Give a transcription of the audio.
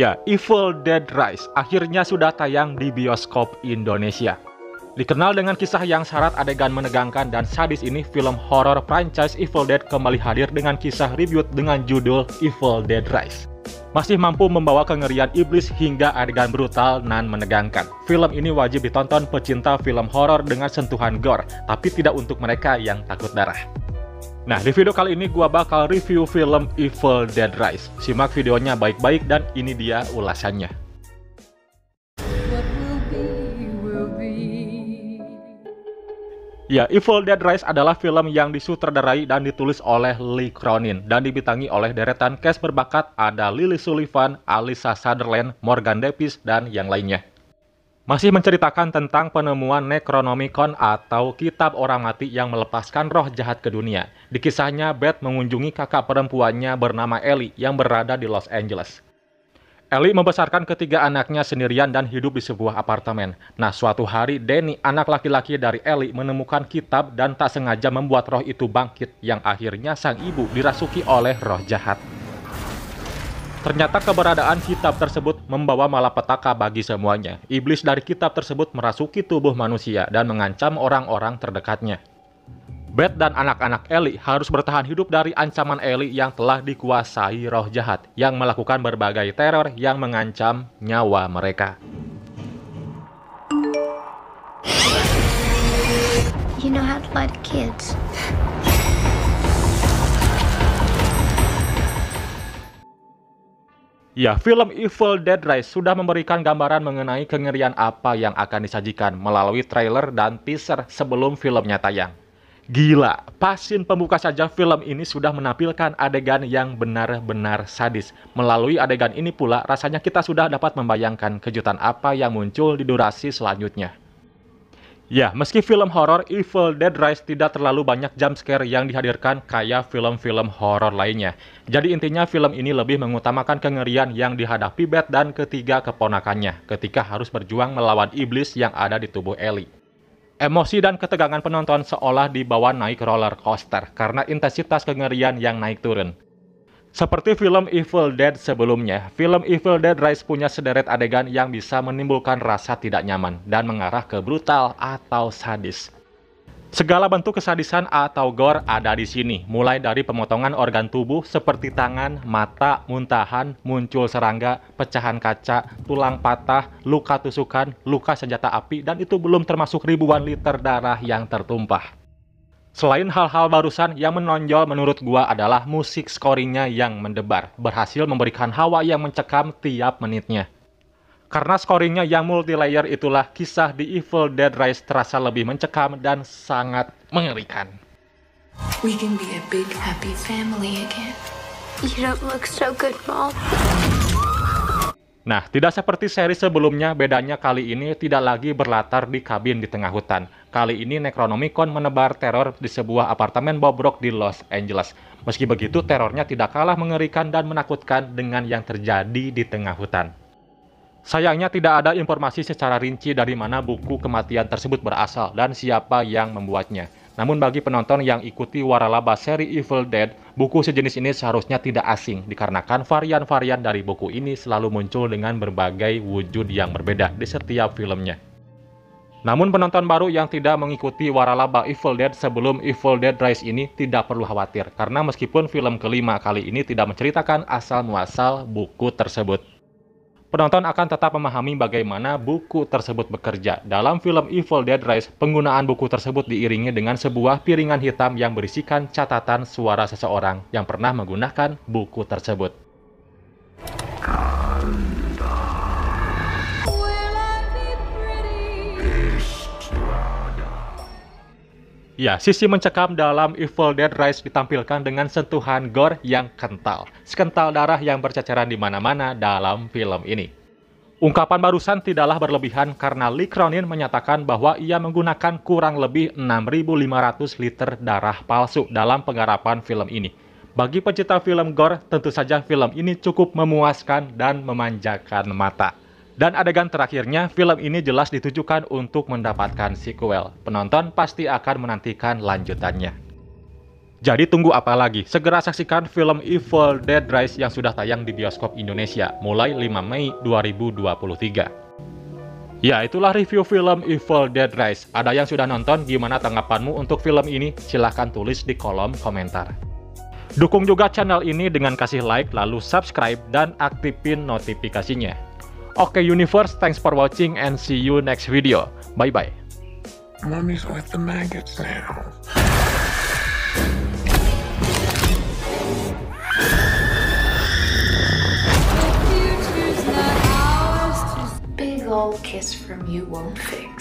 Ya, Evil Dead Rise akhirnya sudah tayang di bioskop Indonesia. Dikenal dengan kisah yang syarat adegan menegangkan dan sadis ini, film horor franchise Evil Dead kembali hadir dengan kisah reboot dengan judul Evil Dead Rise. Masih mampu membawa kengerian iblis hingga adegan brutal dan menegangkan. Film ini wajib ditonton pecinta film horor dengan sentuhan gore, tapi tidak untuk mereka yang takut darah. Nah, di video kali ini gua bakal review film Evil Dead Rise. Simak videonya baik-baik dan ini dia ulasannya. Ya, Evil Dead Rise adalah film yang disutradarai dan ditulis oleh Lee Cronin dan dibintangi oleh deretan cast berbakat ada Lily Sullivan, Alyssa Sutherland, Morgan Davis, dan yang lainnya. Masih menceritakan tentang penemuan Necronomicon atau kitab orang mati yang melepaskan roh jahat ke dunia. Di kisahnya, Beth mengunjungi kakak perempuannya bernama Ellie yang berada di Los Angeles. Ellie membesarkan ketiga anaknya sendirian dan hidup di sebuah apartemen. Nah, suatu hari Danny, anak laki-laki dari Ellie, menemukan kitab dan tak sengaja membuat roh itu bangkit, yang akhirnya sang ibu dirasuki oleh roh jahat. Ternyata keberadaan kitab tersebut membawa malapetaka bagi semuanya. Iblis dari kitab tersebut merasuki tubuh manusia dan mengancam orang-orang terdekatnya. Beth dan anak-anak Ellie harus bertahan hidup dari ancaman Ellie yang telah dikuasai roh jahat yang melakukan berbagai teror yang mengancam nyawa mereka. You know how to lie to kids. Ya, film Evil Dead Rise sudah memberikan gambaran mengenai kengerian apa yang akan disajikan melalui trailer dan teaser sebelum filmnya tayang. Gila, pasin pembuka saja film ini sudah menampilkan adegan yang benar-benar sadis. Melalui adegan ini pula, rasanya kita sudah dapat membayangkan kejutan apa yang muncul di durasi selanjutnya. Ya, meski film horor Evil Dead Rise tidak terlalu banyak jump scare yang dihadirkan kayak film-film horor lainnya. Jadi intinya film ini lebih mengutamakan kengerian yang dihadapi Beth dan ketiga keponakannya ketika harus berjuang melawan iblis yang ada di tubuh Ellie. Emosi dan ketegangan penonton seolah dibawa naik roller coaster karena intensitas kengerian yang naik turun. Seperti film Evil Dead sebelumnya, film Evil Dead Rise punya sederet adegan yang bisa menimbulkan rasa tidak nyaman dan mengarah ke brutal atau sadis. Segala bentuk kesadisan atau gore ada di sini, mulai dari pemotongan organ tubuh seperti tangan, mata, muntahan, muncul serangga, pecahan kaca, tulang patah, luka tusukan, luka senjata api, dan itu belum termasuk ribuan liter darah yang tertumpah. Selain hal-hal barusan, yang menonjol menurut gua adalah musik scoringnya yang mendebar, berhasil memberikan hawa yang mencekam tiap menitnya. Karena scoringnya yang multi-layer itulah kisah di Evil Dead Rise terasa lebih mencekam dan sangat mengerikan. We can be a big happy family again. You don't look so good, Mom. Nah, tidak seperti seri sebelumnya, bedanya kali ini tidak lagi berlatar di kabin di tengah hutan. Kali ini Necronomicon menebar teror di sebuah apartemen bobrok di Los Angeles. Meski begitu, terornya tidak kalah mengerikan dan menakutkan dengan yang terjadi di tengah hutan. Sayangnya tidak ada informasi secara rinci dari mana buku kematian tersebut berasal dan siapa yang membuatnya. Namun bagi penonton yang ikuti waralaba seri Evil Dead, buku sejenis ini seharusnya tidak asing dikarenakan varian-varian dari buku ini selalu muncul dengan berbagai wujud yang berbeda di setiap filmnya. Namun penonton baru yang tidak mengikuti waralaba Evil Dead sebelum Evil Dead Rise ini tidak perlu khawatir karena meskipun film kelima kali ini tidak menceritakan asal-muasal buku tersebut. Penonton akan tetap memahami bagaimana buku tersebut bekerja. Dalam film Evil Dead Rise, penggunaan buku tersebut diiringi dengan sebuah piringan hitam yang berisikan catatan suara seseorang yang pernah menggunakan buku tersebut. Ya, sisi mencekam dalam Evil Dead Rise ditampilkan dengan sentuhan gore yang kental. Sekental darah yang berceceran di mana-mana dalam film ini. Ungkapan barusan tidaklah berlebihan karena Lee Cronin menyatakan bahwa ia menggunakan kurang lebih 6.500 liter darah palsu dalam penggarapan film ini. Bagi pecinta film gore, tentu saja film ini cukup memuaskan dan memanjakan mata. Dan adegan terakhirnya, film ini jelas ditujukan untuk mendapatkan sequel. Penonton pasti akan menantikan lanjutannya. Jadi tunggu apa lagi? Segera saksikan film Evil Dead Rise yang sudah tayang di bioskop Indonesia mulai 5 Mei 2023. Ya, itulah review film Evil Dead Rise. Ada yang sudah nonton? Gimana tanggapanmu untuk film ini? Silahkan tulis di kolom komentar. Dukung juga channel ini dengan kasih like, lalu subscribe, dan aktifin notifikasinya. Oke Universe, thanks for watching and see you next video. Bye-bye. Mommy's with the maggots now. Big ol' kiss from you won't fix.